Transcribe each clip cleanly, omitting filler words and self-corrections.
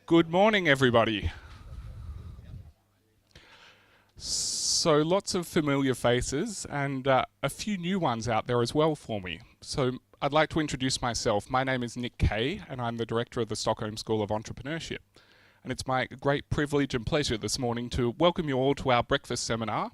Good morning, everybody. So lots of familiar faces and a few new ones out there as well for me. So I'd like to introduce myself. My name is Nick Kay and I'm the director of the Stockholm School of Entrepreneurship. And it's my great privilege and pleasure this morning to welcome you all to our breakfast seminar.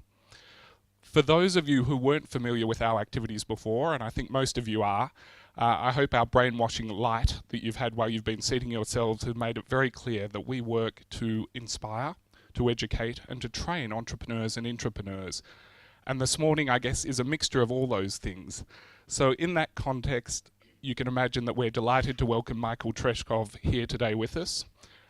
For those of you who weren't familiar with our activities before, and I think most of you are, I hope our brainwashing light that you've had while you've been seating yourselves has made it very clear that we work to inspire, to educate, and to train entrepreneurs and intrapreneurs. And this morning, I guess, is a mixture of all those things. So in that context, you can imagine that we're delighted to welcome Michel Treschow here today with us,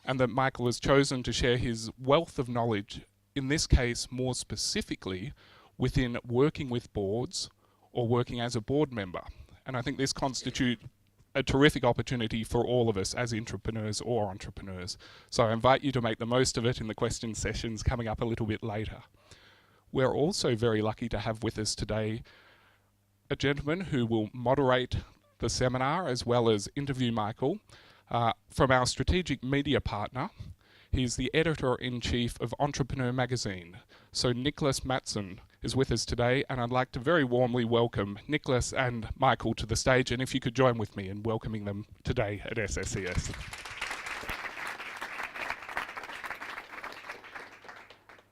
and that Michael has chosen to share his wealth of knowledge, in this case more specifically, within working with boards or working as a board member. And I think this constitutes a terrific opportunity for all of us as intrapreneurs or entrepreneurs. So I invite you to make the most of it in the question sessions coming up a little bit later. We're also very lucky to have with us today a gentleman who will moderate the seminar as well as interview Michael from our strategic media partner. He's the editor-in-chief of Entrepreneur magazine. So Nicholas Mattsson is with us today, and I'd like to very warmly welcome Nicholas and Michael to the stage, and if you could join with me in welcoming them today at SSES.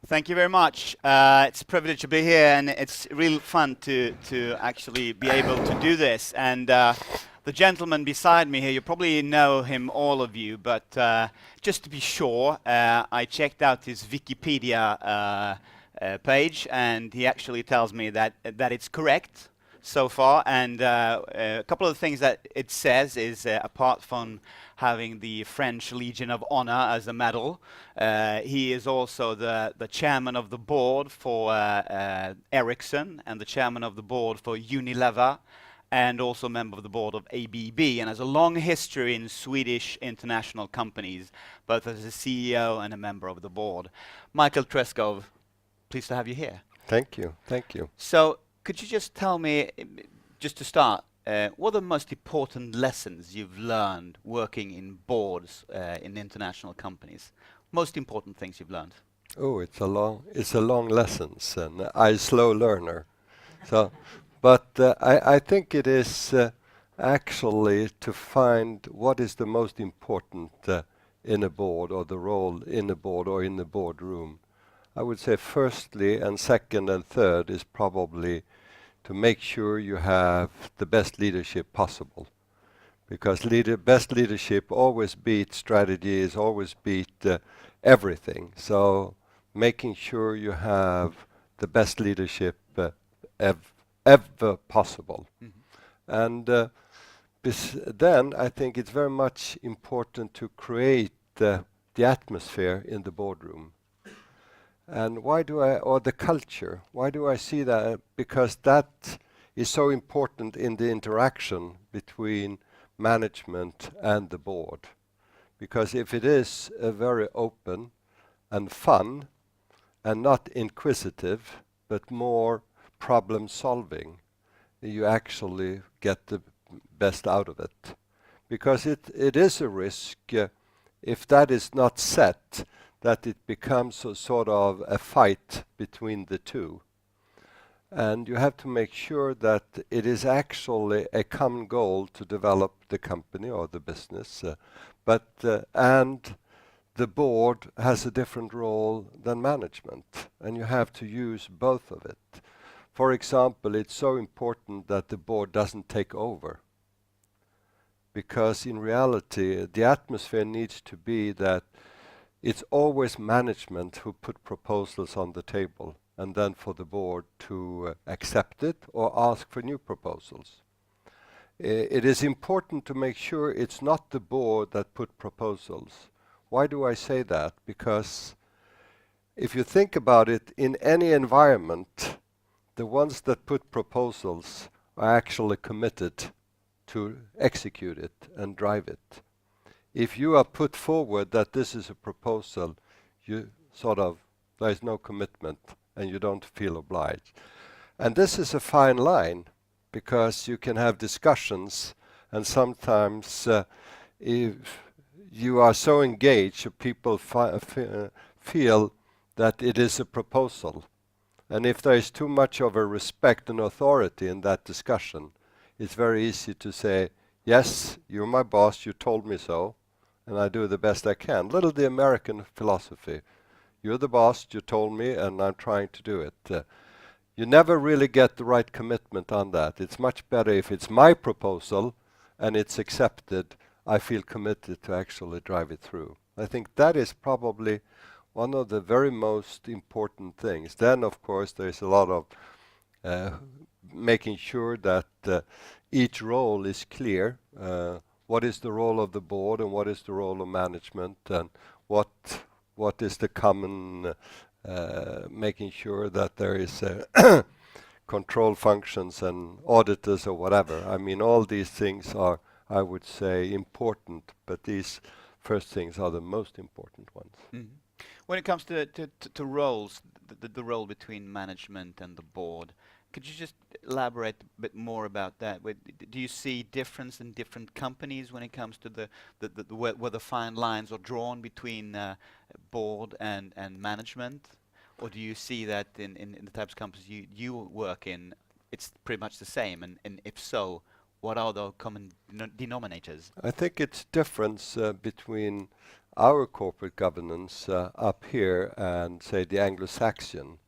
Thank you very much. It's a privilege to be here, and it's real fun to actually be able to do this. And the gentleman beside me here, you probably know him, all of you, but just to be sure, I checked out his Wikipedia page, and he actually tells me that it's correct so far. And a couple of the things that it says is, apart from having the French Legion of Honor as a medal, he is also the chairman of the board for Ericsson and the chairman of the board for Unilever, and also a member of the board of ABB, and has a long history in Swedish international companies, both as a CEO and a member of the board. Michel Treschow, pleased to have you here. Thank you, thank you. So, could you just tell me, just to start, what are the most important lessons you've learned working in boards in international companies? Most important things you've learned? Oh, it's a long lessons, and I'm a slow learner. So. But I think it is actually to find what is the most important in a board, or the role in a board or in the boardroom. I would say firstly and second and third is probably to make sure you have the best leadership possible. Because best leadership always beats strategies, always beat everything. So making sure you have the best leadership ever possible. Mm-hmm. And then I think it's very much important to create the atmosphere in the boardroom. And or the culture, why do I see that? Because that is so important in the interaction between management and the board. Because if it is very open and fun and not inquisitive, but more problem solving, you actually get the best out of it. Because it is a risk, if that is not set, that it becomes a sort of a fight between the two. And you have to make sure that it is actually a common goal to develop the company or the business, and the board has a different role than management, and you have to use both of it. For example, it's so important that the board doesn't take over, because in reality the atmosphere needs to be that it's always management who put proposals on the table, and then for the board to accept it or ask for new proposals. It is important to make sure it's not the board that put proposals. Why do I say that? Because if you think about it, in any environment, the ones that put proposals are actually committed to execute it and drive it. If you are put forward that this is a proposal, there is no commitment and you don't feel obliged. And this is a fine line, because you can have discussions, and sometimes if you are so engaged, people feel that it is a proposal. And if there is too much of a respect and authority in that discussion, it's very easy to say, yes, you're my boss, you told me so, and I do the best I can. Little the American philosophy. You're the boss, you told me, and I'm trying to do it. You never really get the right commitment on that. It's much better if it's my proposal and it's accepted, I feel committed to actually drive it through. I think that is probably one of the very most important things. Then, of course, there's a lot of making sure that each role is clear. What is the role of the board and what is the role of management, and what is the common making sure that there is control functions and auditors or whatever. I mean, all these things are, I would say, important, but these first things are the most important ones. Mm-hmm. When it comes to roles, the role between management and the board, could you just elaborate a bit more about that? Do you see difference in different companies when it comes to where the fine lines are drawn between board and management? Or do you see that in the types of companies you work in, it's pretty much the same? And if so, what are the common denominators? I think it's difference between our corporate governance up here and, say, the Anglo-Saxon.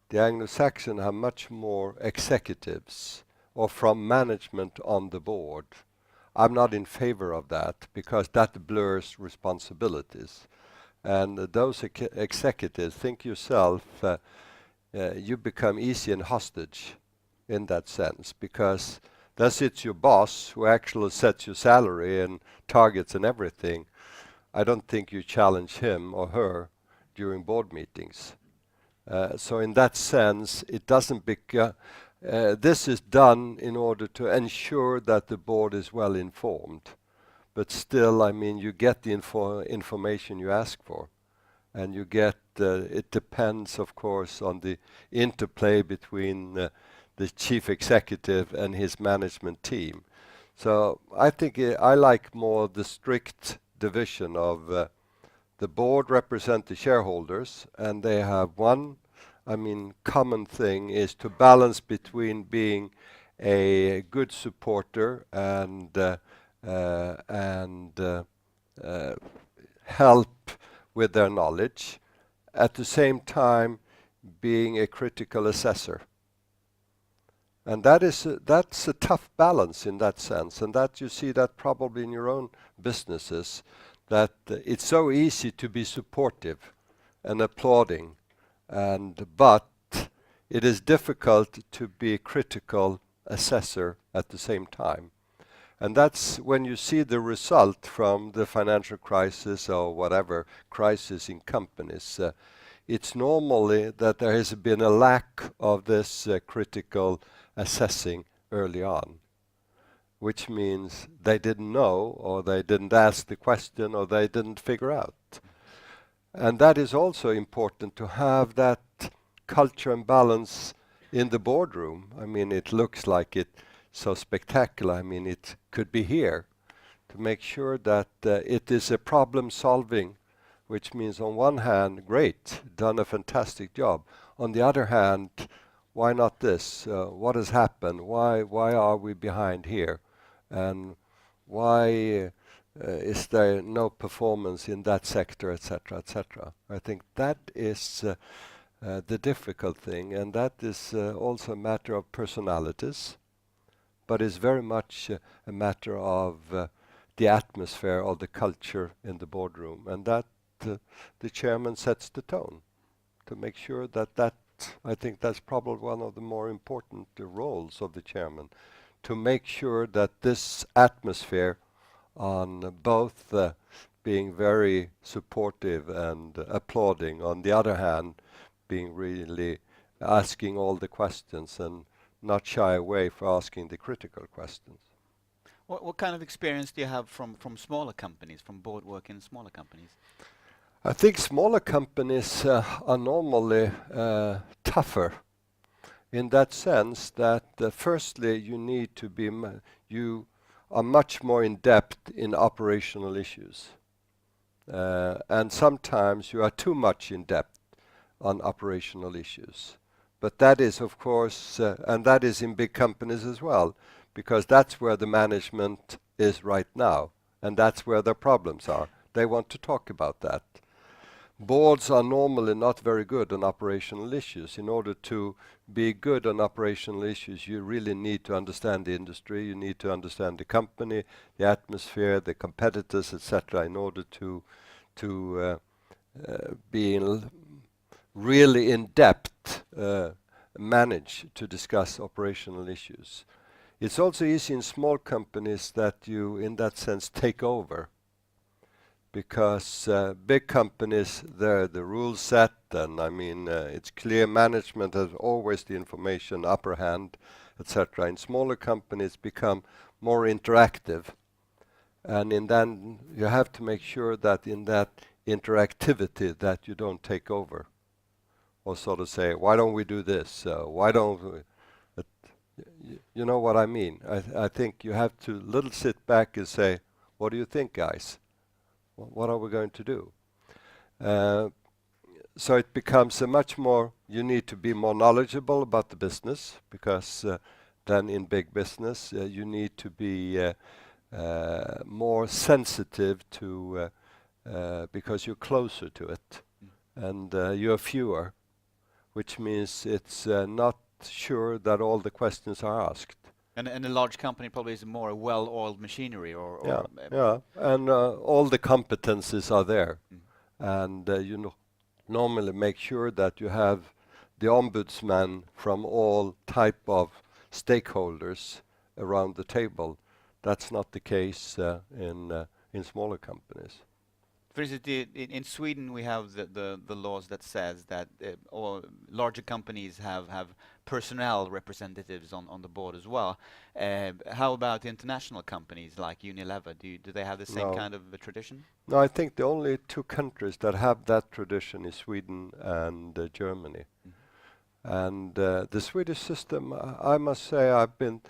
The Anglo-Saxon have much more executives or from management on the board. I'm not in favor of that because that blurs responsibilities. And those executives, think yourself, you become easy and hostage in that sense, because there sits your boss who actually sets your salary and targets and everything. I don't think you challenge him or her during board meetings. So in that sense, it doesn't this is done in order to ensure that the board is well informed. But still, I mean, you get the information you ask for. And you get, it depends, of course, on the interplay between the chief executive and his management team. So I think I like more the strict division of the board represent the shareholders, and they have one, common thing is to balance between being a good supporter and help with their knowledge, at the same time being a critical assessor. And that's a tough balance in that sense, and that you see that probably in your own businesses, that it's so easy to be supportive and applauding, but it is difficult to be a critical assessor at the same time. And that's when you see the result from the financial crisis or whatever crisis in companies. It's normally that there has been a lack of this critical assessing early on, which means they didn't know, or they didn't ask the question, or they didn't figure out. And that is also important, to have that culture and balance in the boardroom. I mean, it looks like it so spectacular. I mean, it could be here, to make sure that it is a problem solving, which means on one hand, great, done a fantastic job. On the other hand, why not this? What has happened? Why are we behind here? And why is there no performance in that sector, etc., etc.? I think that is the difficult thing, and that is also a matter of personalities, but is very much a matter of the atmosphere or the culture in the boardroom, and that the chairman sets the tone to make sure that I think that's probably one of the more important roles of the chairman, to make sure that this atmosphere on both being very supportive and applauding, on the other hand, being really asking all the questions and not shy away for asking the critical questions. What kind of experience do you have from smaller companies, from board work in smaller companies? I think smaller companies are normally tougher, in that sense that firstly you need to be, you are much more in depth in operational issues. and sometimes you are too much in depth on operational issues. But that is, of course, and that is in big companies as well, because that's where the management is right now, and that's where their problems are. They want to talk about that. Boards are normally not very good on operational issues. In order to be good on operational issues, you really need to understand the industry, you need to understand the company, the atmosphere, the competitors, etc., in order to be really in depth, manage to discuss operational issues. It's also easy in small companies that you, in that sense, take over, because big companies, the rules set, and I mean, it's clear management has always the information upper hand, etc. In smaller companies become more interactive, and in then you have to make sure that in that interactivity that you don't take over, or sort of say, why don't we do this? Why don't we? You know what I mean? I think you have to little sit back and say, what do you think, guys? What are we going to do? So it becomes a much more, you need to be more knowledgeable about the business, because then in big business you need to be more sensitive to, because you're closer to it, and you're fewer, which means it's not sure that all the questions are asked. And a large company probably is more a well-oiled machinery, or and all the competencies are there, and you normally make sure that you have the ombudsman from all type of stakeholders around the table. That's not the case in smaller companies. For instance, in Sweden we have the laws that says that all larger companies have personnel representatives on the board as well. How about international companies like Unilever? Do they have the same kind of a tradition? No, I think the only two countries that have that tradition is Sweden and Germany. And the Swedish system, I must say, I've been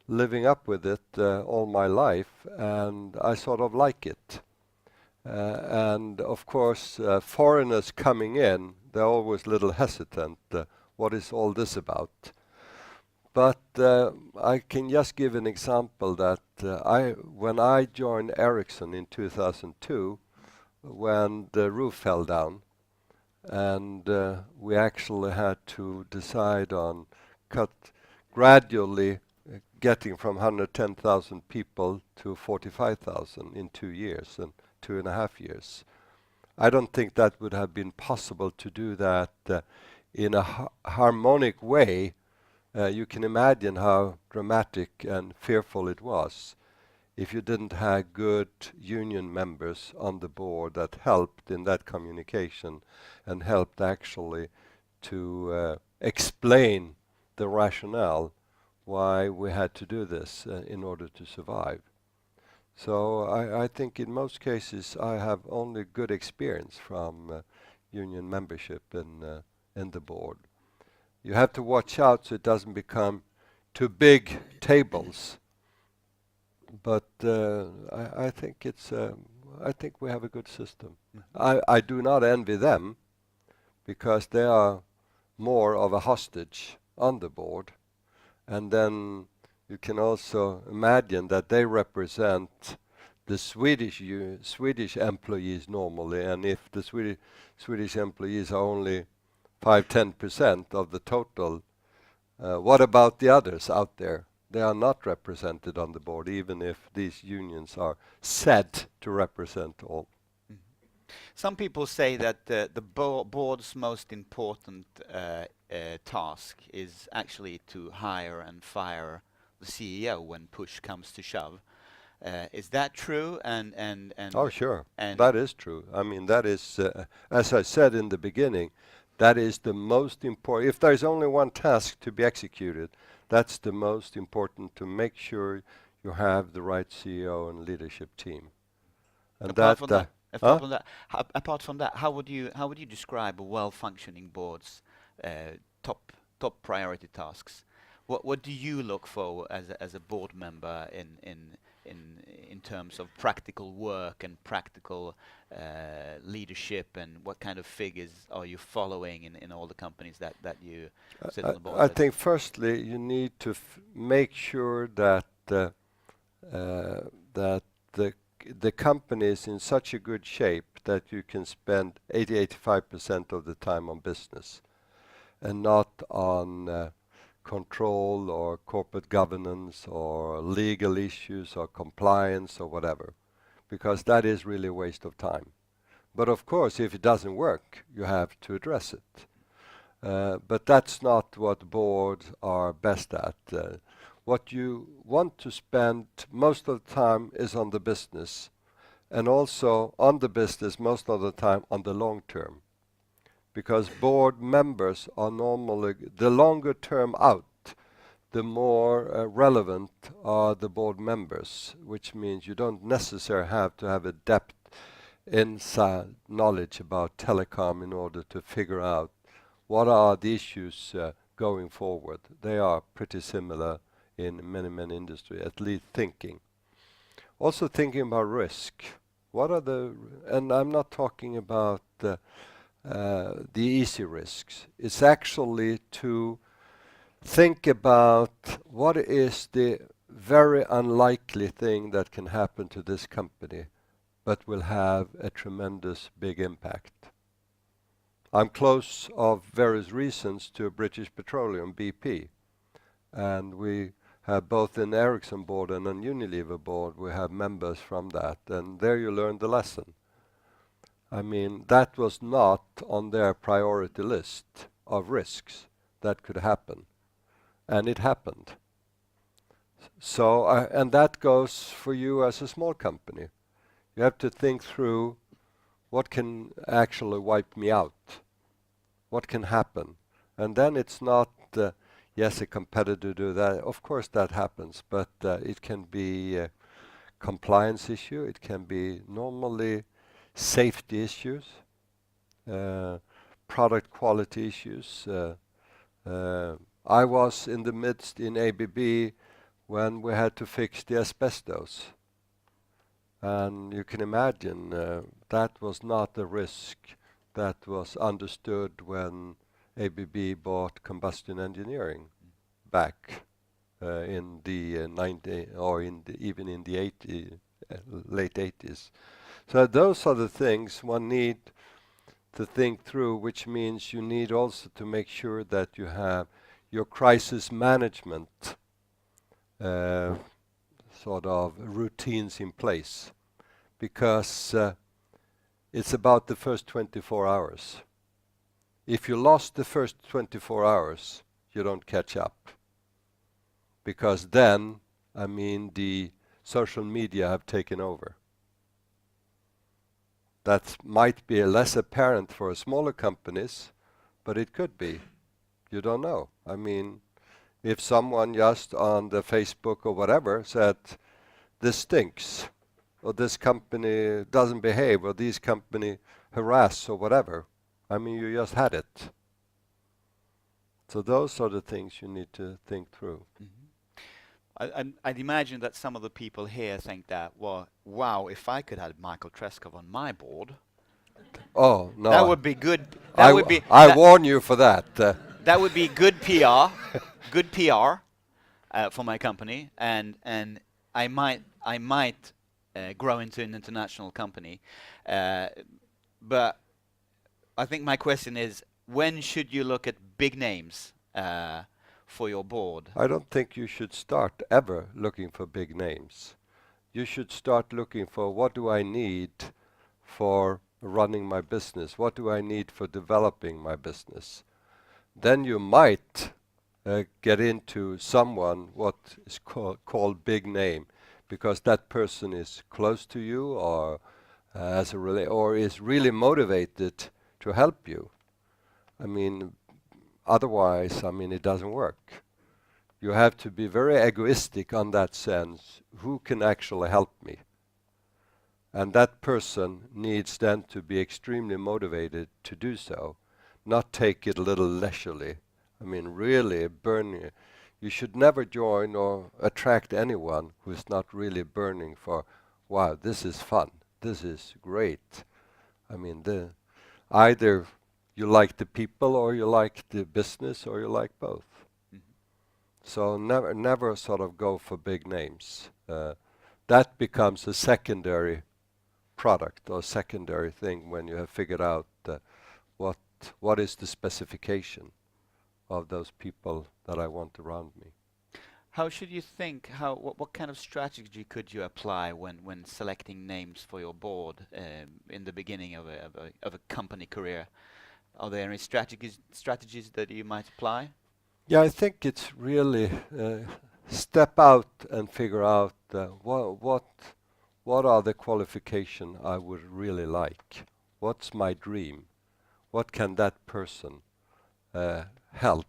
living up with it all my life, and I sort of like it. And of course, foreigners coming in, they're always a little hesitant. What is all this about? But I can just give an example that when I joined Ericsson in 2002, when the roof fell down, and we actually had to decide on gradually getting from 110,000 people to 45,000 in 2 years and 2.5 years. I don't think that would have been possible to do that in a harmonic way. You can imagine how dramatic and fearful it was if you didn't have good union members on the board that helped in that communication and helped actually to explain the rationale why we had to do this in order to survive. So I think in most cases I have only good experience from union membership in the board. You have to watch out so it doesn't become too big tables. But I think I think we have a good system. I do not envy them, because they are more of a hostage on the board, and then you can also imagine that they represent the Swedish employees normally, and if the Swedish employees are only 5-10% of the total, what about the others out there? They are not represented on the board, even if these unions are said to represent all. Some people say that the board's most important task is actually to hire and fire the CEO when push comes to shove. Is that true? And oh, sure, that is true. I mean, that is, as I said in the beginning, that is the most important. If there is only one task to be executed, that's the most important, to make sure you have the right CEO and leadership team. And apart from that, how would you describe a well-functioning board's top priority tasks? What do you look for as a board member in terms of practical work and practical leadership, and what kind of figures are you following in all the companies that you sit on the board I with? think firstly you need to make sure that that the company is in such a good shape that you can spend 85% of the time on business and not on control or corporate governance or legal issues or compliance or whatever, because that is really a waste of time. But of course, if it doesn't work, you have to address it. But that's not what boards are best at. What you want to spend most of the time is on the business, and also on the business most of the time on the long term. Because board members are normally, the longer term out, the more relevant are the board members, which means you don't necessarily have to have a depth inside knowledge about telecom in order to figure out what are the issues going forward. They are pretty similar in many industries, at least thinking. Also thinking about risk. What are the, and I'm not talking about the easy risks. It's actually to think about what is the very unlikely thing that can happen to this company but will have a tremendous big impact. I'm close of various reasons to British Petroleum, BP, and we have both an Ericsson board and an Unilever board, we have members from that, and there you learn the lesson. I mean, that was not on their priority list of risks that could happen, and it happened. So, and that goes for you as a small company. You have to think through what can actually wipe me out, what can happen, and then it's not yes, a competitor do that. Of course that happens, but it can be a compliance issue. It can be normally safety issues, product quality issues. I was in the midst in ABB when we had to fix the asbestos. And you can imagine that was not a risk that was understood when ABB bought combustion engineering back in the 90s or even in the late 80s. So those are the things one need to think through, which means you need also to make sure that you have your crisis management sort of routines in place, because it's about the first 24 hours. If you lost the first 24 hours, you don't catch up, because then, I mean, the social media have taken over. That might be less apparent for smaller companies, but it could be. You don't know. I mean, if someone just on the Facebook or whatever said, this stinks, or this company doesn't behave, or this company harass or whatever, I mean, you just had it. So those are the things you need to think through. Mm-hmm. I'd imagine that some of the people here think that, well, wow, if I could have Michael Treschow on my board, oh no, that would be good. I warn you for that. That would be good PR, good PR for my company, and I might grow into an international company. But I think my question is, when should you look at big names for your board? I don't think you should start ever looking for big names. You should start looking for, what do I need for running my business? What do I need for developing my business? Then you might get into someone what is called big name, because that person is close to you, or or is really motivated to help you. I mean, otherwise, I mean, it doesn't work. You have to be very egoistic on that sense. Who can actually help me? And that person needs then to be extremely motivated to do so, not take it a little leisurely. I mean, really You should never join or attract anyone who is not really burning for, wow, this is fun, this is great. I mean, either you like the people or you like the business or you like both. So never sort of go for big names. That becomes a secondary product or secondary thing when you have figured out what is the specification of those people that I want around me. How should you think? What kind of strategy could you apply when selecting names for your board in the beginning of a company career? Are there any strategies that you might apply? Yeah, I think it's really step out and figure out what are the qualifications I would really like. What's my dream? What can that person help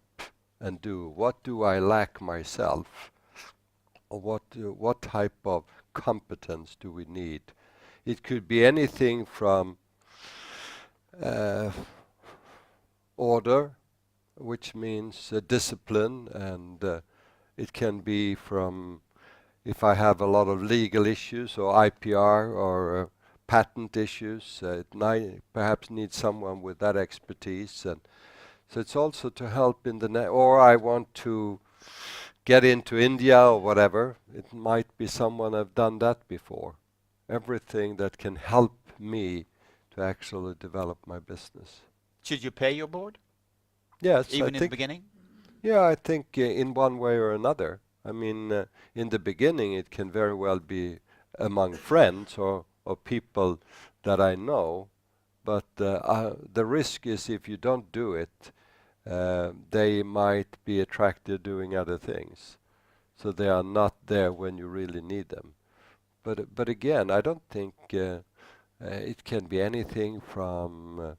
and do? What do I lack myself? Or what type of competence do we need? It could be anything from order, which means discipline, and it can be from if I have a lot of legal issues or IPR or patent issues, it perhaps needs someone with that expertise. And so it's also to help in or I want to get into India or whatever. It might be someone I've done that before. Everything that can help me to actually develop my business. Should you pay your board? Yes, even in the beginning? Yeah, I think in one way or another. I mean, in the beginning, it can very well be among friends or people that I know. But the risk is if you don't do it, they might be attracted doing other things. So they are not there when you really need them. But again, I don't think it can be anything from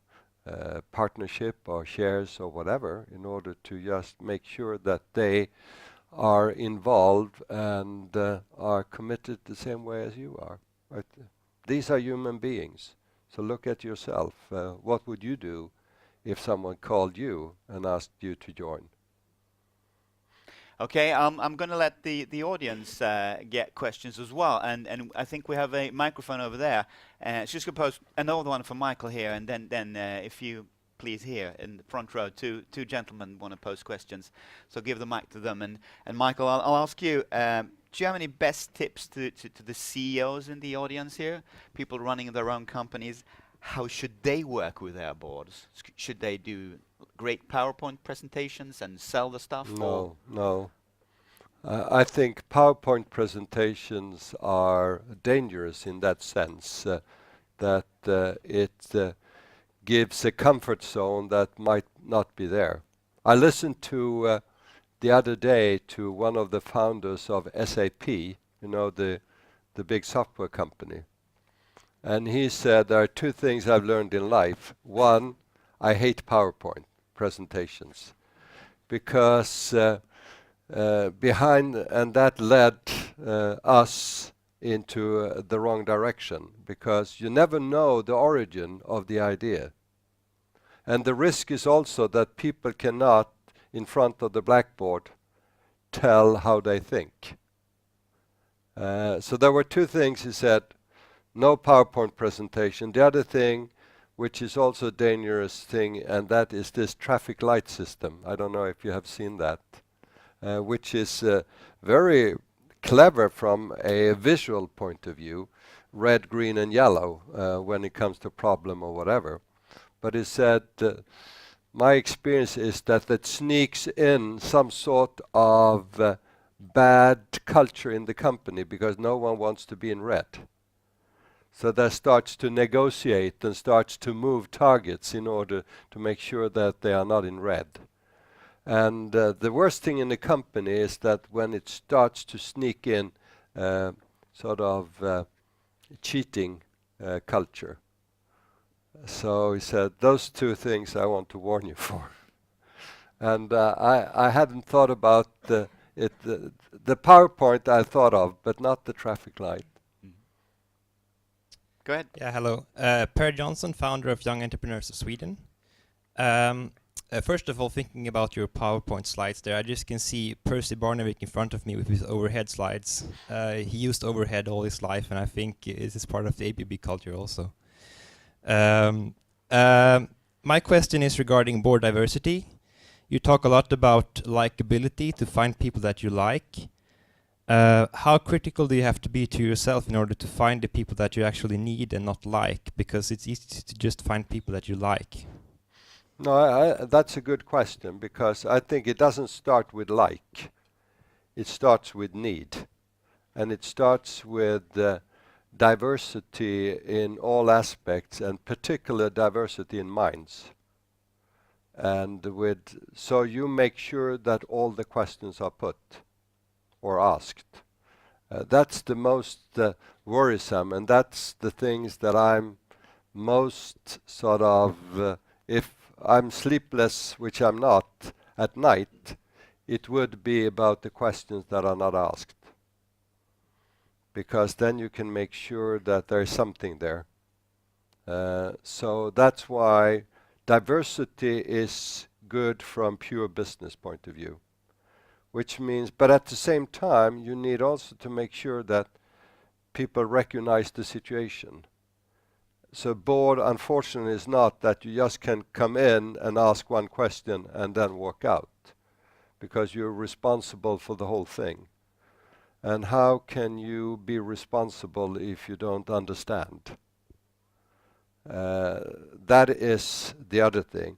partnership or shares or whatever in order to just make sure that they are involved and are committed the same way as you are. Right? These are human beings. So look at yourself. What would you do if someone called you and asked you to join? Okay, I'm going to let the audience get questions as well, and I think we have a microphone over there. Just going to pose another one for Michael here, and then if you please here in the front row, two gentlemen want to pose questions, so give the mic to them. And Michael, I'll ask you, do you have any best tips to the CEOs in the audience here, people running their own companies? How should they work with their boards? Should they do great PowerPoint presentations and sell the stuff? No. I think PowerPoint presentations are dangerous in that sense, that it gives a comfort zone that might not be there. I listened to the other day to one of the founders of SAP, the big software company. And he said, there are two things I've learned in life. One, I hate PowerPoint presentations because and that led us into the wrong direction, because you never know the origin of the idea. And the risk is also that people cannot, in front of the blackboard, tell how they think. So there were two things he said. No PowerPoint presentation. The other thing, which is also a dangerous thing, and that is this traffic light system. I don't know if you have seen that, which is very clever from a visual point of view, red, green, and yellow when it comes to problem or whatever. But he said, my experience is that sneaks in some sort of bad culture in the company because no one wants to be in red. So that starts to negotiate and starts to move targets in order to make sure that they are not in red. And the worst thing in the company is that when it starts to sneak in sort of cheating culture. So he said, those two things I want to warn you for. And I hadn't thought about it. The PowerPoint I thought of, but not the traffic light. Go ahead. Yeah, hello. Per Johnson, founder of Young Entrepreneurs of Sweden. First of all, thinking about your PowerPoint slides there, I just can see Percy Barnevik in front of me with his overhead slides. He used overhead all his life, and I think this is part of the ABB culture also. My question is regarding board diversity. You talk a lot about likability, to find people that you like. How critical do you have to be to yourself in order to find the people that you actually need and not like? Because it's easy to just find people that you like. No, that's a good question, because I think it doesn't start with like. It starts with need. And it starts with diversity in all aspects, and particular diversity in minds. And so you make sure that all the questions are put or asked. That's the most worrisome, and that's the things that I'm most sort of, if I'm sleepless, which I'm not, at night, it would be about the questions that are not asked. Because then you can make sure that there is something there. So that's why diversity is good from pure business point of view. Which means, but at the same time, you need also to make sure that people recognize the situation. So board, unfortunately, is not that you just can come in and ask one question and then walk out, because you're responsible for the whole thing. And how can you be responsible if you don't understand? That is the other thing.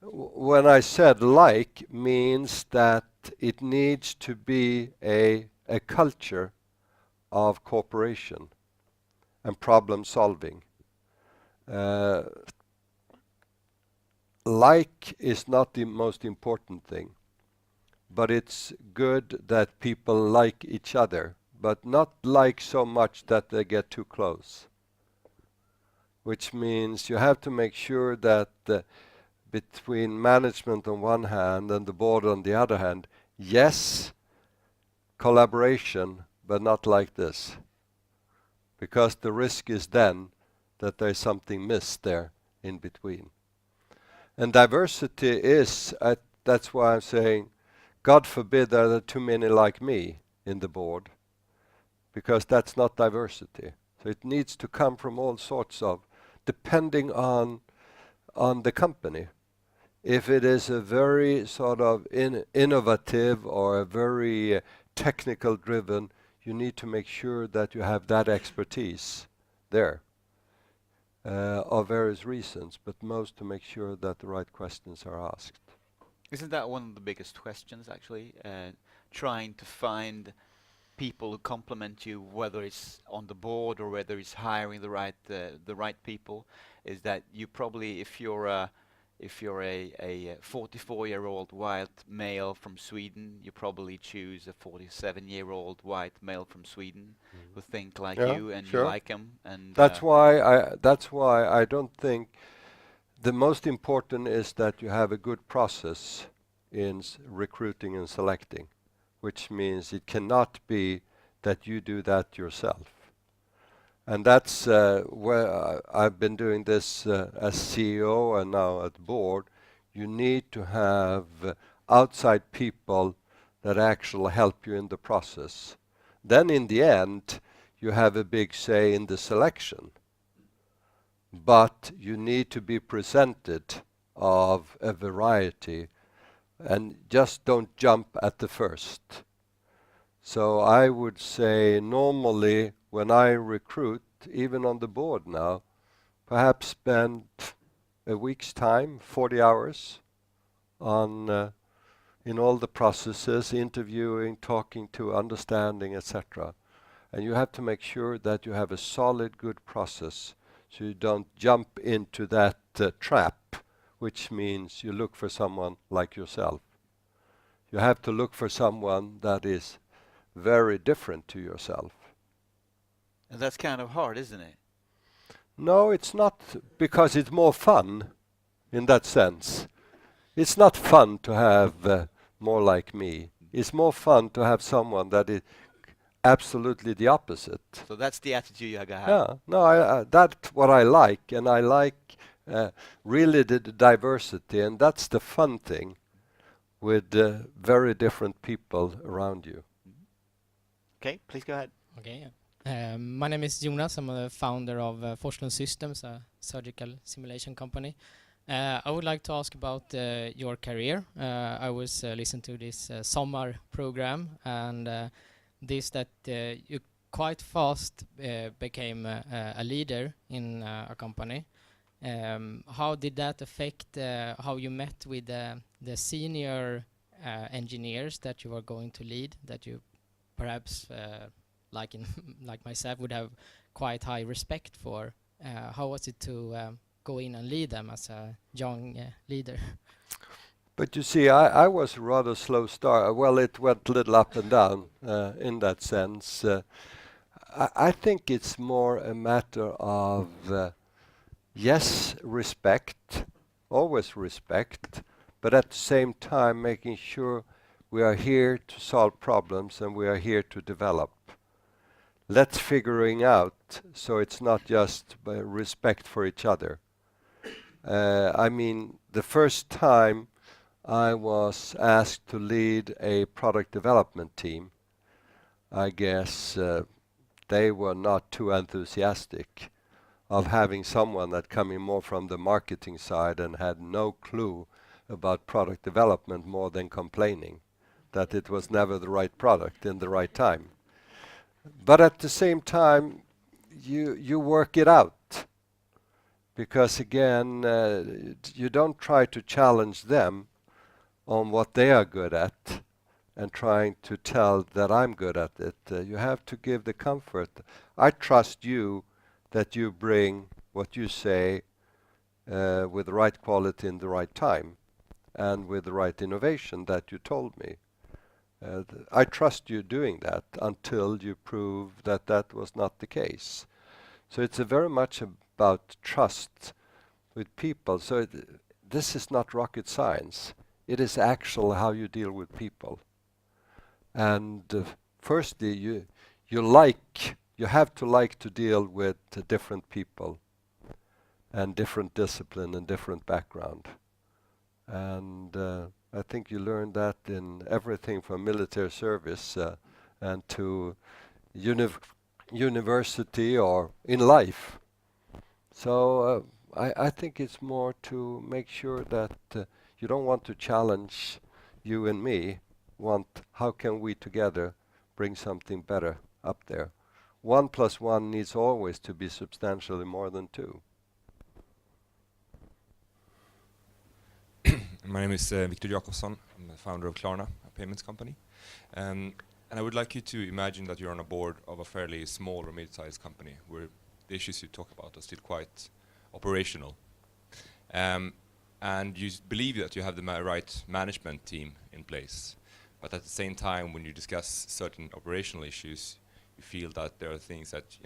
When I said like, means that it needs to be a culture of cooperation and problem solving. Like is not the most important thing, but it's good that people like each other, but not like so much that they get too close. Which means you have to make sure that between management on one hand and the board on the other hand, yes, collaboration, but not like this. Because the risk is then that there's something missed there in between. And diversity is, that's why I'm saying, God forbid there are too many like me in the board, because that's not diversity. So it needs to come from all sorts of, depending on the company. If it is a very sort of innovative or a very technical driven, you need to make sure that you have that expertise there. Of various reasons, but most to make sure that the right questions are asked. Isn't that one of the biggest questions, actually? Trying to find people who complement you, whether it's on the board or whether it's hiring the right people. Is that you probably, if you're a 44-year-old white male from Sweden, you probably choose a 47-year-old white male from Sweden who think like you and you like them. And that's why I don't think the most important is that you have a good process in recruiting and selecting, which means it cannot be that you do that yourself. And that's where I've been doing this as CEO and now at board. You need to have outside people that actually help you in the process. Then in the end, you have a big say in the selection. But you need to be presented of a variety, and just don't jump at the first. So I would say normally when I recruit, even on the board now, perhaps spend a week's time, 40 hours, on in all the processes, interviewing, talking to, understanding, etc. And you have to make sure that you have a solid, good process, so you don't jump into that trap, which means you look for someone like yourself. You have to look for someone that is very different to yourself. And that's kind of hard, isn't it? No, it's not, because it's more fun in that sense. It's not fun to have more like me. It's more fun to have someone that is absolutely the opposite. So that's the attitude you gotta have. Yeah, no, that's what I like, and I like really the diversity, and that's the fun thing with very different people around you. Okay, please go ahead. Okay. My name is Jonas. I'm the founder of Forskning Systems, a surgical simulation company. I would like to ask about your career. I was listening to this summer program, and this that you quite fast became a leader in a company. How did that affect how you met with the senior engineers that you were going to lead, that you perhaps like myself would have quite high respect for? How was it to go in and lead them as a young leader? But you see, I was a rather slow start. Well, it went a little up and down in that sense. I think it's more a matter of, yes, respect, always respect, but at the same time making sure we are here to solve problems and we are here to develop. Let's figuring out so it's not just respect for each other. I mean, the first time I was asked to lead a product development team, I guess they were not too enthusiastic of having someone that coming more from the marketing side and had no clue about product development more than complaining that it was never the right product in the right time. But at the same time, you work it out. Because again, you don't try to challenge them on what they are good at and trying to tell that I'm good at it. You have to give the comfort. I trust you that you bring what you say with the right quality in the right time and with the right innovation that you told me. I trust you doing that until you prove that that was not the case. So it's very much about trust with people. So this is not rocket science. It is actually how you deal with people. And firstly, you have to like to deal with different people and different discipline and different background. And I think you learn that in everything from military service and to university or in life. So I think it's more to make sure that you don't want to challenge you and me. How can we together bring something better up there? 1 + 1 needs always to be substantially more than 2. My name is Victor Jakobsson. I'm the founder of Klarna, a payments company. And I would like you to imagine that you're on a board of a fairly small or mid-sized company where the issues you talk about are still quite operational. And you believe that you have the right management team in place. But at the same time, when you discuss certain operational issues, you feel that there are things that,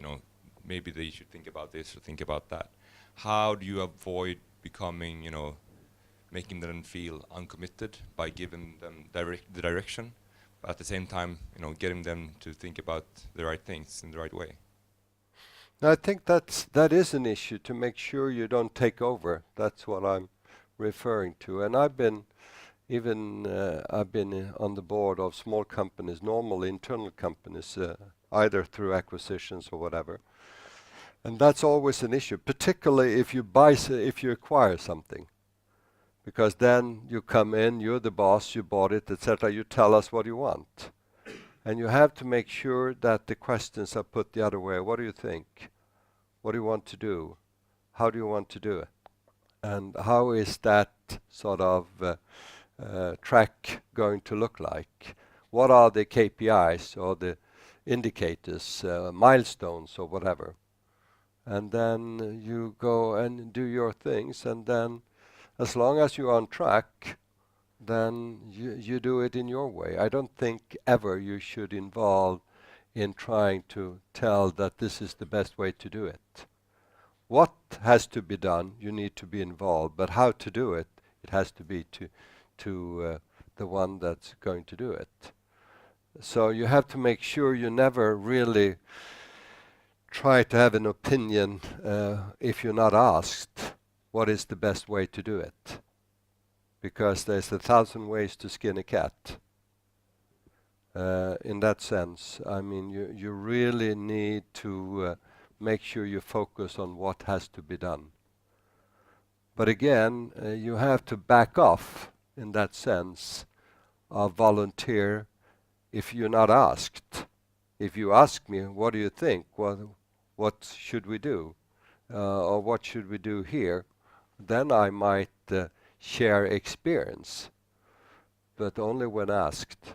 maybe they should think about this or think about that. How do you avoid becoming, making them feel uncommitted by giving them the direction, but at the same time, getting them to think about the right things in the right way? I think that is an issue, to make sure you don't take over. That's what I'm referring to. And I've been on the board of small companies, normal internal companies, either through acquisitions or whatever. And that's always an issue, particularly if you acquire something. Because then you come in, you're the boss, you bought it, etc. You tell us what you want. And you have to make sure that the questions are put the other way. What do you think? What do you want to do? How do you want to do it? And how is that sort of track going to look like? What are the KPIs or the indicators, milestones or whatever? And then you go and do your things, and then as long as you're on track, then you do it in your way. I don't think ever you should involve in trying to tell that this is the best way to do it. What has to be done, you need to be involved, but how to do it, it has to be to the one that's going to do it. So you have to make sure you never really try to have an opinion if you're not asked. what is the best way to do it. Because there's 1,000 ways to skin a cat. In that sense, I mean, you really need to make sure you focus on what has to be done. But again, you have to back off in that sense of volunteer if you're not asked. If you ask me, what do you think? Well, what should we do? Or what should we do here? Then I might share experience, but only when asked.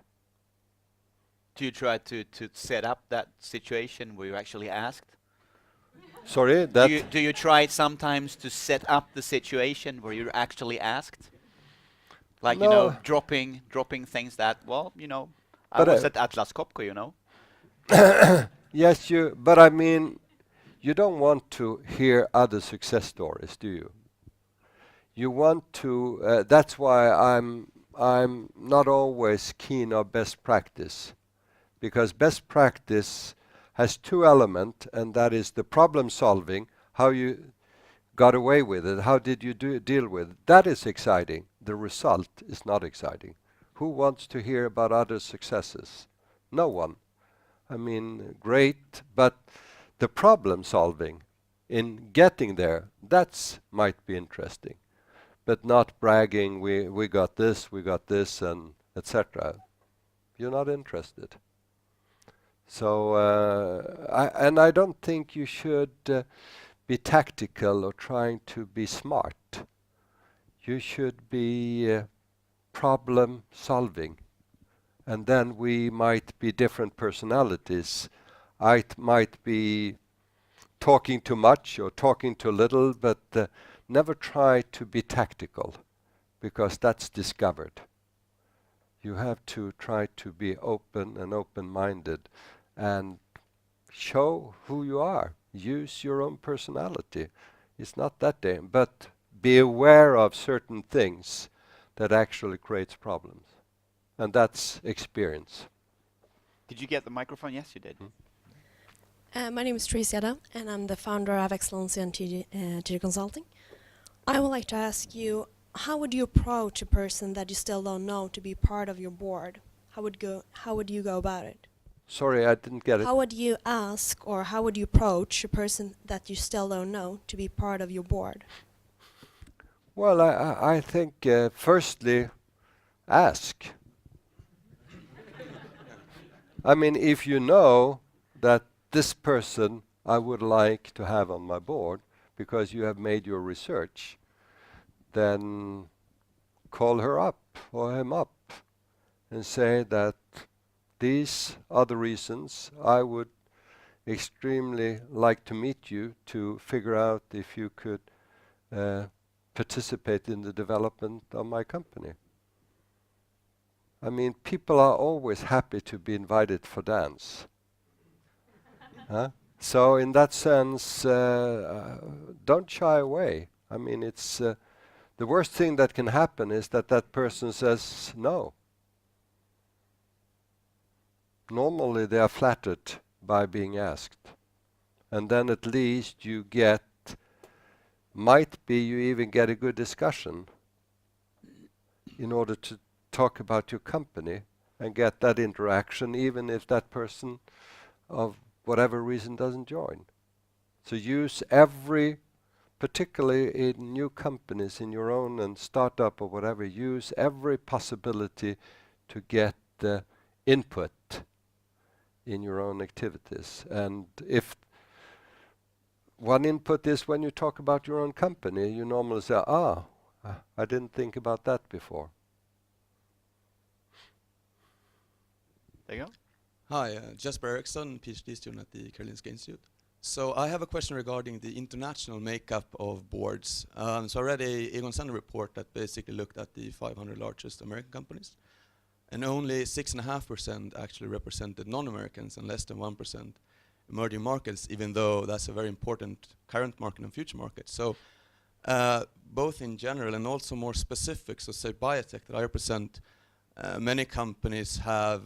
Do you try to set up that situation where you're actually asked? Sorry, Do you try sometimes to set up the situation where you're actually asked? Like, you know, dropping things that, well, you know, I was at AtlasCopco, you know. Yes, but I mean, you don't want to hear other success stories, do you? You want to, that's why I'm not always keen on best practice, because best practice has two elements, and that is the problem solving, how you got away with it, how did you deal with it. That is exciting. The result is not exciting. Who wants to hear about other successes? No one. I mean, great, but the problem solving in getting there, that's might be interesting, but not bragging, we got this, and etc. You're not interested. So, I don't think you should be tactical or trying to be smart. You should be problem solving. And then we might be different personalities. I might be talking too much or talking too little, but never try to be tactical, because that's discovered. You have to try to be open and open-minded and show who you are. Use your own personality. It's not that damn, but be aware of certain things that actually creates problems. And that's experience. Did you get the microphone? Yes, you did. My name is Teresa, and I'm the founder of Excellence in TD Consulting. I would like to ask you, how would you approach a person that you still don't know to be part of your board? How would you go about it? Sorry, I didn't get it. How would you ask, or how would you approach a person that you still don't know to be part of your board? Well, I think firstly, ask. I mean, if you know that this person I would like to have on my board because you have made your research, then call her up or him up and say that these are the reasons I would extremely like to meet you to figure out if you could participate in the development of my company. I mean, people are always happy to be invited for dance. So in that sense, don't shy away. I mean, it's the worst thing that can happen is that that person says no. Normally they are flattered by being asked. And then at least you get, might be you even get a good discussion in order to talk about your company and get that interaction, even if that person of whatever reason doesn't join. So use every, particularly in new companies, in your own and startup or whatever, use every possibility to get the input in your own activities. And if one input is when you talk about your own company, you normally say, I didn't think about that before. There you go. Hi, Jesper Ericsson, PhD student at the Karolinska Institutet. So I have a question regarding the international makeup of boards. So I read a Egon Zehnder report that basically looked at the 500 largest American companies, and only 6.5% actually represented non-Americans and less than 1% emerging markets, even though that's a very important current market and future market. So both in general and also more specific, so say biotech that I represent, many companies have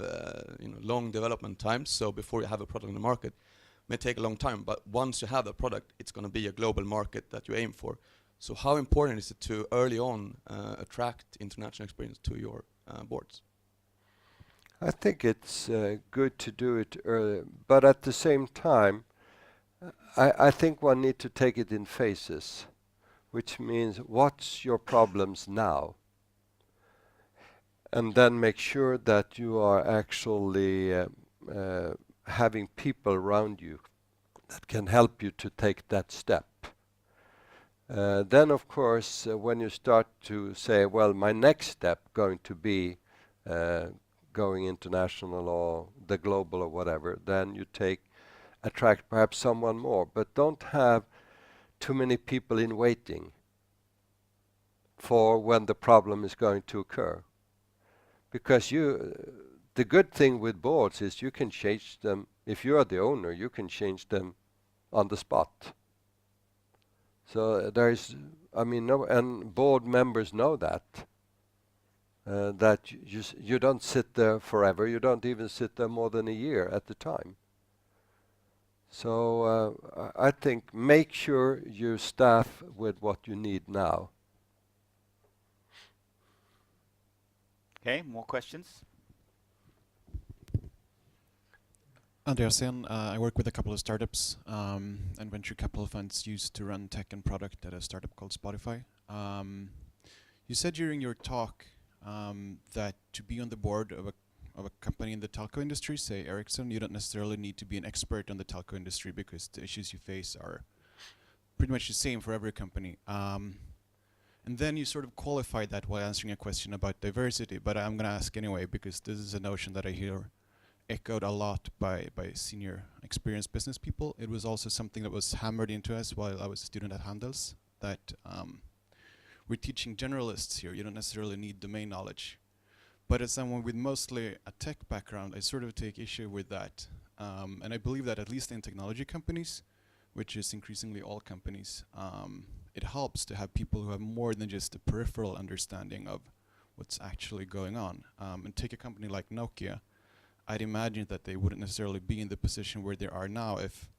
long development times, so before you have a product in the market, it may take a long time, but once you have a product, it's going to be a global market that you aim for. So how important is it to early on attract international experience to your boards? I think it's good to do it early, but at the same time, I think one need to take it in phases, which means what's your problems now? And then make sure that you are actually having people around you that can help you to take that step. Then, of course, when you start to say, well, my next step going to be going international or the global or whatever, then you attract perhaps someone more. But don't have too many people in waiting for when the problem is going to occur. Because the good thing with boards is you can change them. If you are the owner, you can change them on the spot. So there is, and board members know that. That you don't sit there forever. You don't even sit there more than a year at a time. So I think make sure you staff with what you need now. Okay, more questions? Andreasen, I work with a couple of startups and venture capital funds used to run tech and product at a startup called Spotify. You said during your talk that to be on the board of a company in the telco industry, say Ericsson, you don't necessarily need to be an expert on the telco industry because the issues you face are pretty much the same for every company. And then you sort of qualified that while answering a question about diversity, but I'm going to ask anyway because this is a notion that I hear echoed a lot by senior experienced business people. It was also something that was hammered into us while I was a student at Handels, that we're teaching generalists here. You don't necessarily need domain knowledge. But as someone with mostly a tech background, I sort of take issue with that. And I believe that at least in technology companies, which is increasingly all companies, it helps to have people who have more than just a peripheral understanding of what's actually going on. And take a company like Nokia, I'd imagine that they wouldn't necessarily be in the position where they are now if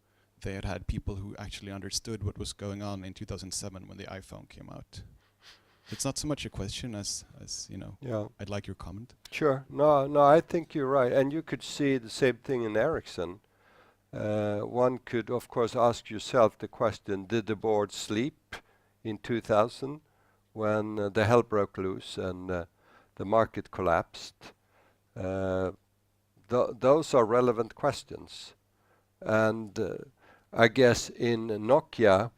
they had people who actually understood what was going on in 2007 when the iPhone came out. It's not so much a question as you know. Yeah. I'd like your comment. Sure. No, I think you're right. And you could see the same thing in Ericsson. One could, of course, ask yourself the question, did the board sleep in 2000 when the hell broke loose and the market collapsed? Those are relevant questions. And I guess in Nokia,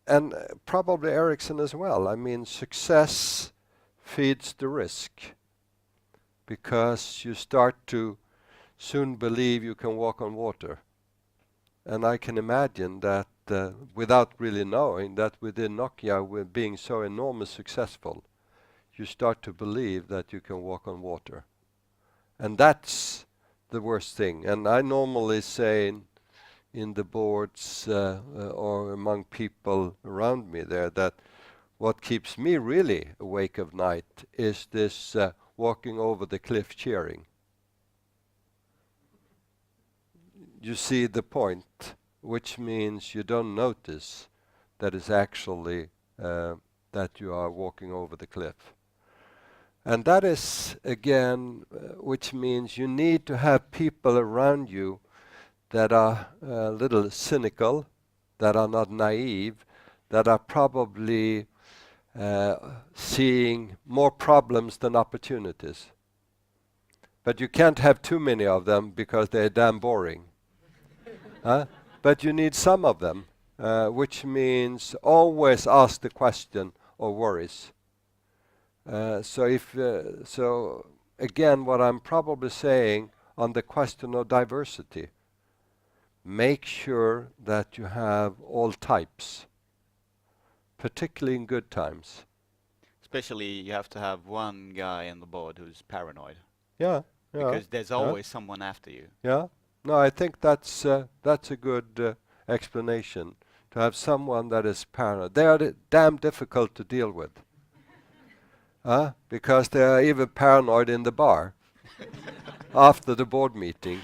and probably Ericsson as well, I mean, success feeds the risk because you start to soon believe you can walk on water. And I can imagine that without really knowing that within Nokia, with being so enormous successful, you start to believe that you can walk on water. And that's the worst thing. And I normally say in the boards or among people around me there that what keeps me really awake of night is this walking over the cliff cheering. You see the point, which means you don't notice that it's actually that you are walking over the cliff. And that is, again, which means you need to have people around you that are a little cynical, that are not naive, that are probably seeing more problems than opportunities. But you can't have too many of them because they're damn boring. But you need some of them, which means always ask the question or worries. So again, what I'm probably saying on the question of diversity, make sure that you have all types, particularly in good times. Especially you have to have one guy on the board who's paranoid. Yeah. Because there's always someone after you. Yeah. No, I think that's a good explanation, to have someone that is paranoid. They are damn difficult to deal with. Because they are even paranoid in the bar after the board meeting.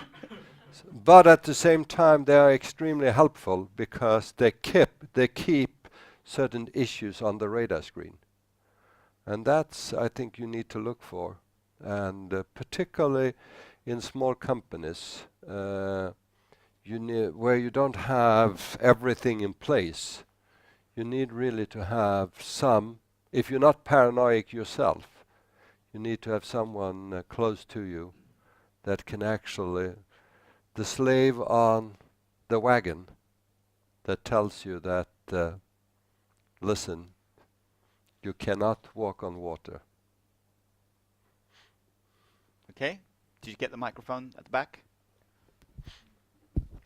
But at the same time, they are extremely helpful because they keep certain issues on the radar screen. And that's, I think, you need to look for. And particularly in small companies, where you don't have everything in place, you need really to have some, if you're not paranoid yourself, you need to have someone close to you that can actually, the slave on the wagon that tells you that, listen, you cannot walk on water. Okay. Did you get the microphone at the back?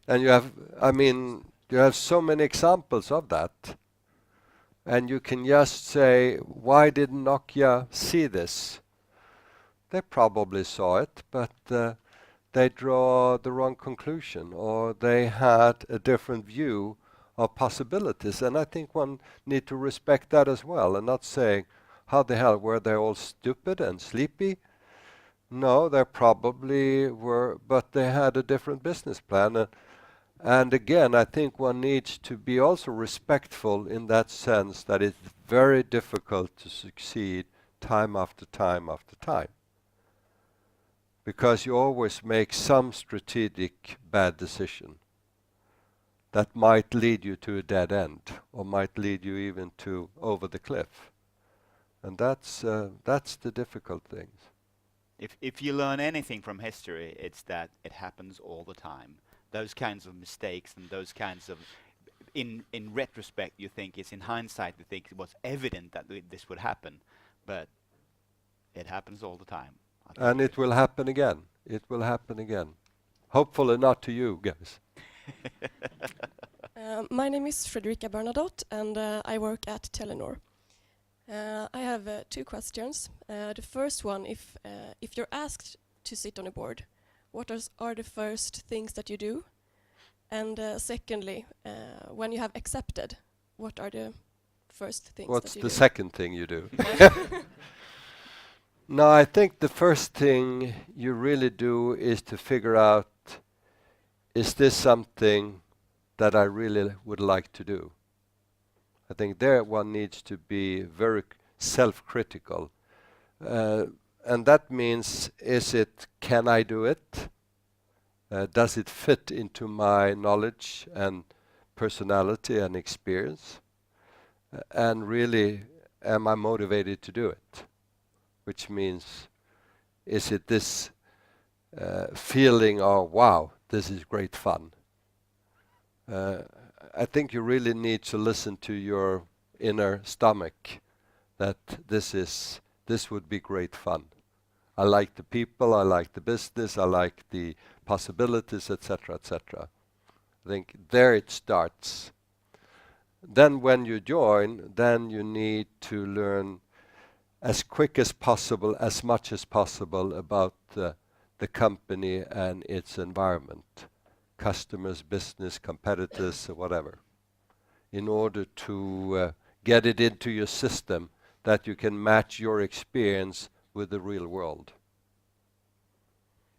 And you have, I mean, you have so many examples of that. And you can just say, why didn't Nokia see this? They probably saw it, but they draw the wrong conclusion, or they had a different view of possibilities. And I think one need to respect that as well, and not say, how the hell, were they all stupid and sleepy? No, they probably were, but they had a different business plan. And again, I think one needs to be also respectful in that sense that it's very difficult to succeed time after time after time. Because you always make some strategic bad decision that might lead you to a dead end, or might lead you even to over the cliff. And that's the difficult things. If you learn anything from history, it's that it happens all the time. Those kinds of mistakes and those kinds of, in retrospect, you think it's in hindsight, you think it was evident that this would happen, but it happens all the time. And it will happen again. It will happen again. Hopefully not to you guys. My name is Frederica Bernadotte, and I work at Telenor. I have 2 questions. The first one, if you're asked to sit on a board, what are the first things that you do? And secondly, when you have accepted, what are the first things What's that you the do? second thing you do? No, I think the first thing you really do is to figure out, is this something that I really would like to do? I think there one needs to be very self-critical. And that means, can I do it? Does it fit into my knowledge and personality and experience? And really, am I motivated to do it? Which means, is it this feeling of, wow, this is great fun? I think you really need to listen to your inner stomach, that this would be great fun. I like the people, I like the business, I like the possibilities, etc., etc. I think there it starts. Then when you join, then you need to learn as quick as possible, as much as possible about the company and its environment, customers, business, competitors, or whatever, in order to get it into your system that you can match your experience with the real world.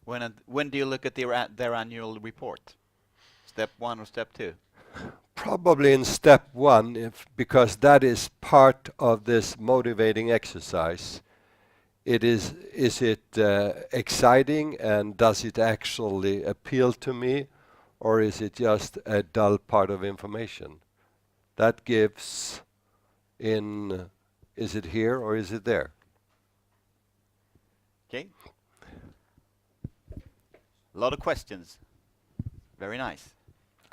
When do you look at their annual report? Step 1 or step 2? Probably in step 1, because that is part of this motivating exercise. Is it exciting, and does it actually appeal to me, or is it just a dull part of information? That gives is it here or is it there? Okay. A lot of questions. Very nice.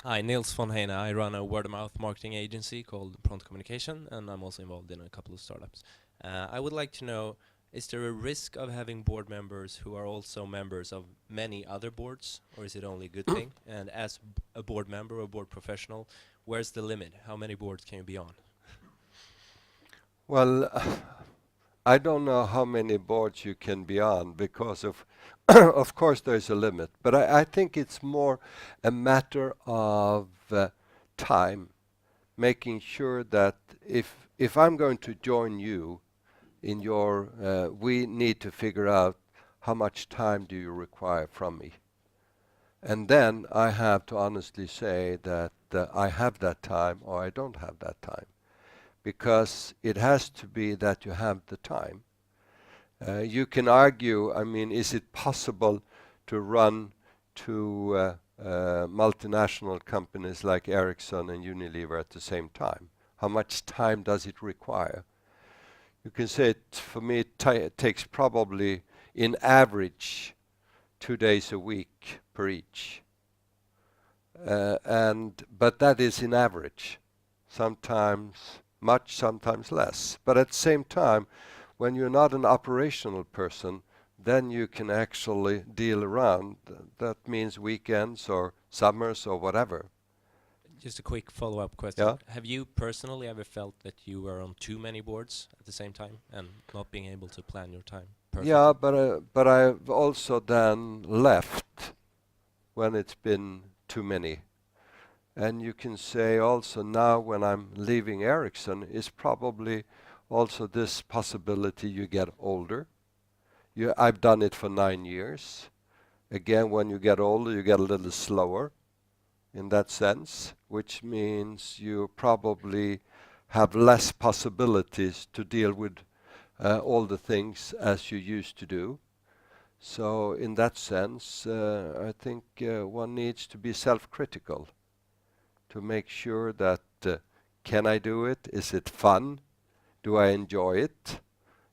Hi, Nils von Heine. I run a word-of-mouth marketing agency called Prompt Communication, and I'm also involved in a couple of startups. I would like to know, is there a risk of having board members who are also members of many other boards, or is it only a good thing? And as a board member or board professional, where's the limit? How many boards can you be on? Well, I don't know how many boards you can be on, because of course there's a limit, but I think it's more a matter of time, making sure that if I'm going to join you in your, we need to figure out how much time do you require from me. And then I have to honestly say that I have that time or I don't have that time. because it has to be that you have the time. You can argue, I mean, is it possible to run two multinational companies like Ericsson and Unilever at the same time? How much time does it require? You can say for me it takes probably in average 2 days a week per each. But that is in average. Sometimes much, sometimes less. But at the same time, when you're not an operational person, then you can actually deal around. That means weekends or summers or whatever. Just a quick follow-up question. Yeah. Have you personally ever felt that you were on too many boards at the same time and not being able to plan your time perfectly? Yeah, but I've also then left when it's been too many. And you can say also now when I'm leaving Ericsson is probably also this possibility you get older. I've done it for 9 years. Again, when you get older, you get a little slower in that sense, which means you probably have less possibilities to deal with all the things as you used to do. So in that sense, I think one needs to be self-critical to make sure that can I do it? Is it fun? Do I enjoy it?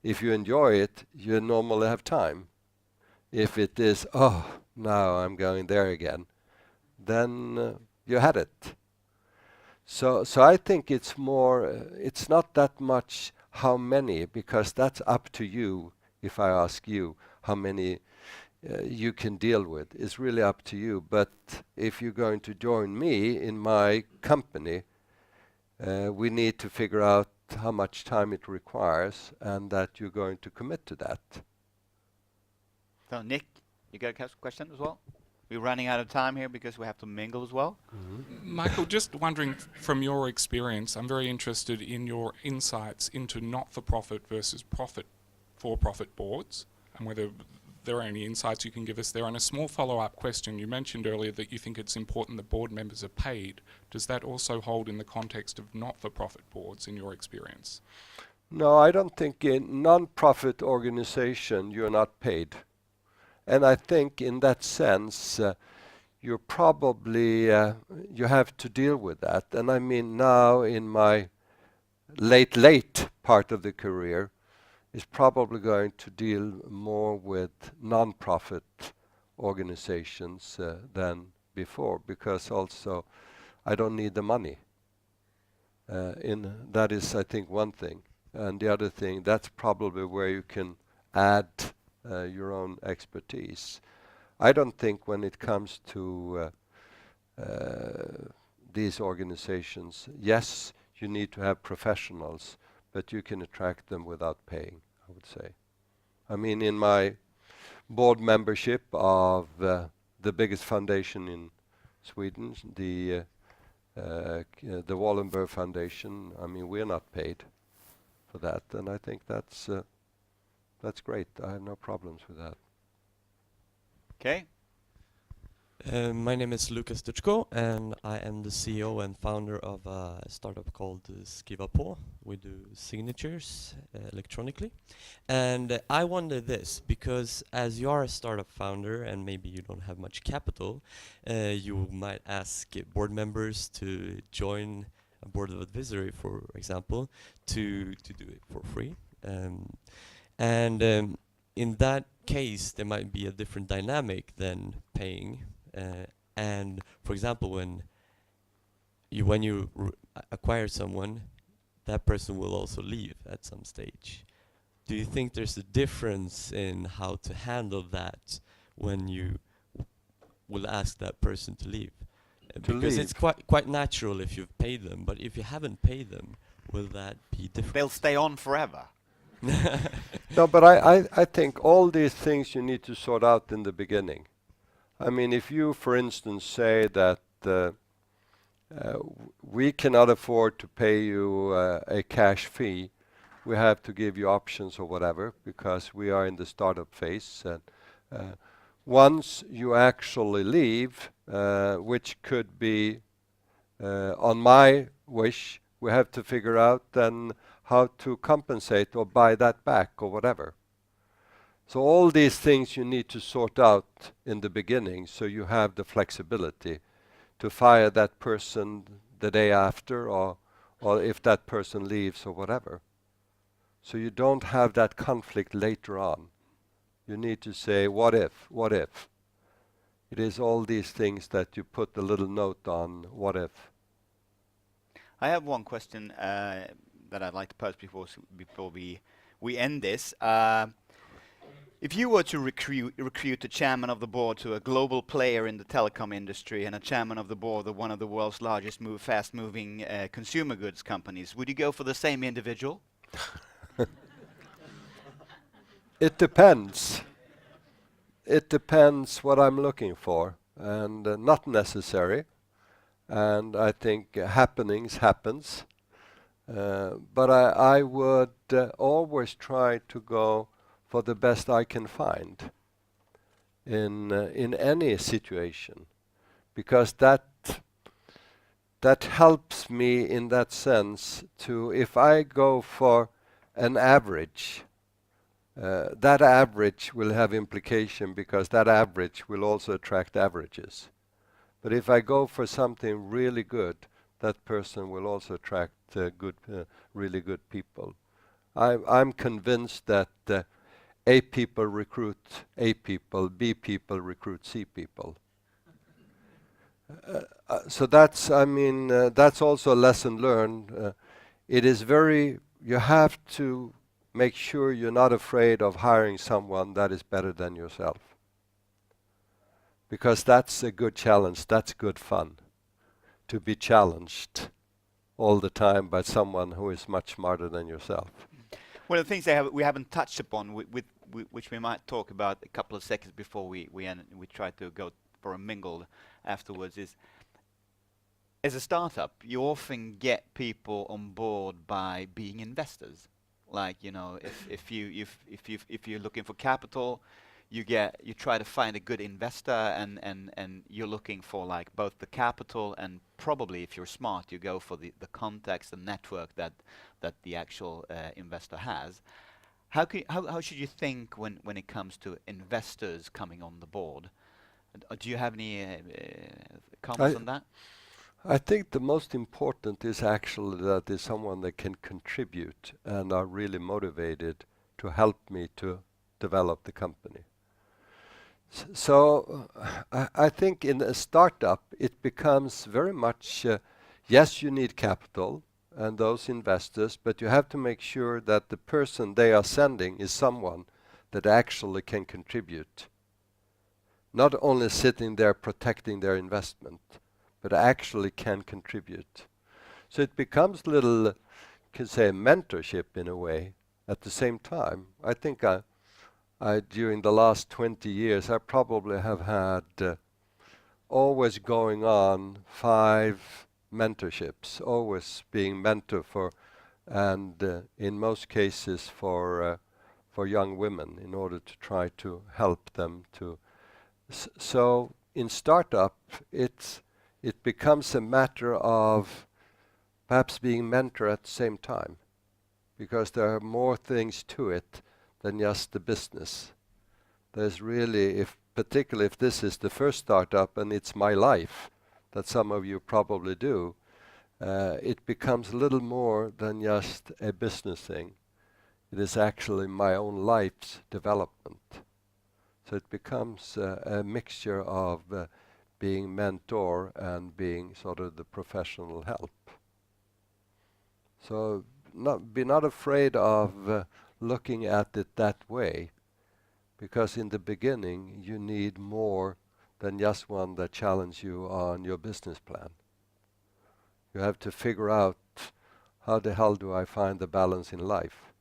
If you enjoy it, you normally have time. If it is, oh, now I'm going there again, then you had it. So I think it's more, it's not that much how many, because that's up to you. If I ask you how many you can deal with, it's really up to you. But if you're going to join me in my company, we need to figure out how much time it requires and that you're going to commit to that. So Nick, you got a question as well? We're running out of time here because we have to mingle as well. Michael, just wondering from your experience, I'm very interested in your insights into not-for-profit versus for-profit boards and whether there are any insights you can give us there. And a small follow-up question, you mentioned earlier that you think it's important that board members are paid. Does that also hold in the context of not-for-profit boards in your experience? No, I don't think in non-profit organization you're not paid. And I think in that sense, you're probably, you have to deal with that. And I mean now in my late part of the career, is probably going to deal more with non-profit organizations than before, because also I don't need the money. That is, I think, one thing. And the other thing, that's probably where you can add your own expertise. I don't think when it comes to these organizations, yes, you need to have professionals, but you can attract them without paying, I would say. I mean, in my board membership of the biggest foundation in Sweden, the Wallenberg Foundation, I mean, we're not paid for that, and I think that's great. I have no problems with that. Okay. My name is Lucas Treschow, and I am the CEO and founder of a startup called Skriva På. We do signatures electronically. And I wonder this, because as you are a startup founder and maybe you don't have much capital, you might ask board members to join a board of advisory, for example, to do it for free. In that case, there might be a different dynamic than paying. And for example, when you acquire someone, that person will also leave at some stage. Do you think there's a difference in how to handle that when you will ask that person to leave? Because it's quite natural if you've paid them, but if you haven't paid them, will that be different? They'll stay on forever. No, but I think all these things you need to sort out in the beginning. I mean, if you, for instance, say that we cannot afford to pay you a cash fee, we have to give you options or whatever, because we are in the startup phase. And once you actually leave, which could be on my wish, We have to figure out then how to compensate or buy that back or whatever. So all these things you need to sort out in the beginning so you have the flexibility to fire that person the day after or if that person leaves or whatever. So you don't have that conflict later on. You need to say, what if, what if? It is all these things that you put a little note on, what if. I have one question that I'd like to pose before we end this. If you were to recruit a chairman of the board to a global player in the telecom industry and a chairman of the board of one of the world's largest fast-moving consumer goods companies, would you go for the same individual? It depends. It depends what I'm looking for, and not necessary. And I think happenings happens. But I would always try to go for the best I can find in any situation, because that helps me in that sense to, if I go for an average, that average will have implication because that average will also attract averages. But if I go for something really good, that person will also attract really good people. I'm convinced that A people recruit A people, B people recruit C people. So that's, that's also a lesson learned. It is you have to make sure you're not afraid of hiring someone that is better than yourself. Because that's a good challenge, that's good fun. To be challenged all the time by someone who is much smarter than yourself. One of the things we haven't touched upon, which we might talk about a couple of seconds before we try to go for a mingle afterwards, is as a startup, you often get people on board by being investors. Like, you know, if you're looking for capital, you try to find a good investor, and you're looking for like both the capital and probably, if you're smart, you go for the context and network that the actual investor has. How should you think when it comes to investors coming on the board? Do you have any comments on that? I think the most important is actually that there's someone that can contribute and are really motivated to help me to develop the company. So I think in a startup it becomes very much, yes, you need capital and those investors, but you have to make sure that the person they are sending is someone that actually can contribute. Not only sitting there protecting their investment, but actually can contribute. So it becomes a little, you can say, mentorship in a way at the same time. I think I during the last 20 years, I probably have had always going on 5 mentorships, always being mentor for, and in most cases for young women in order to try to help them to. So in startup, it becomes a matter of perhaps being mentor at the same time, because there are more things to it than just the business. There's really, particularly if this is the first startup and it's my life, that some of you probably do, it becomes a little more than just a business thing. It is actually my own life's development. So it becomes a mixture of being mentor and being sort of the professional help. So be not afraid of looking at it that way, because in the beginning you need more than just one that challenges you on your business plan. You have to figure out, how the hell do I find the balance in life?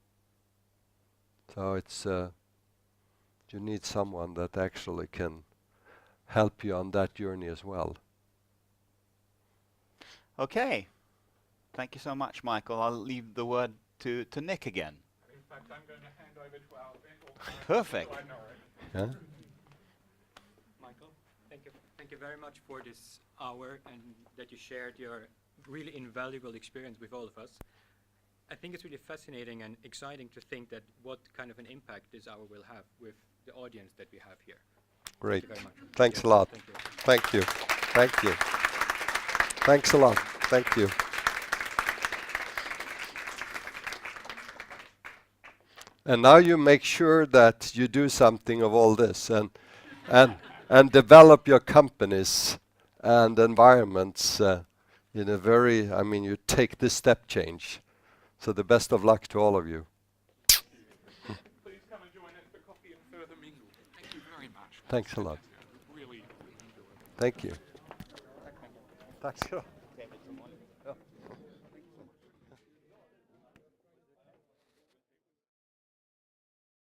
So it's you need someone that actually can help you on that journey as well. Okay. Thank you so much, Michael. I'll leave the word to Nick again. In fact, I'm going to hand over to our mentor. Perfect. Yeah? Michael, thank you very much for this hour and that you shared your really invaluable experience with all of us. I think it's really fascinating and exciting to think that what kind of an impact this hour will have with the audience that we have here. Great. Thank you very much. Thanks Yes, a lot. thank you. Thank you. Thank you. Thanks a lot. Thank you. And now you make sure that you do something of all this and develop your companies and environments in a very, I mean, you take this step change. So the best of luck to all of you. Please come and join us for coffee and further mingle. Thank you very much. Thanks a lot. Really. Thank you. Tack ska du ha.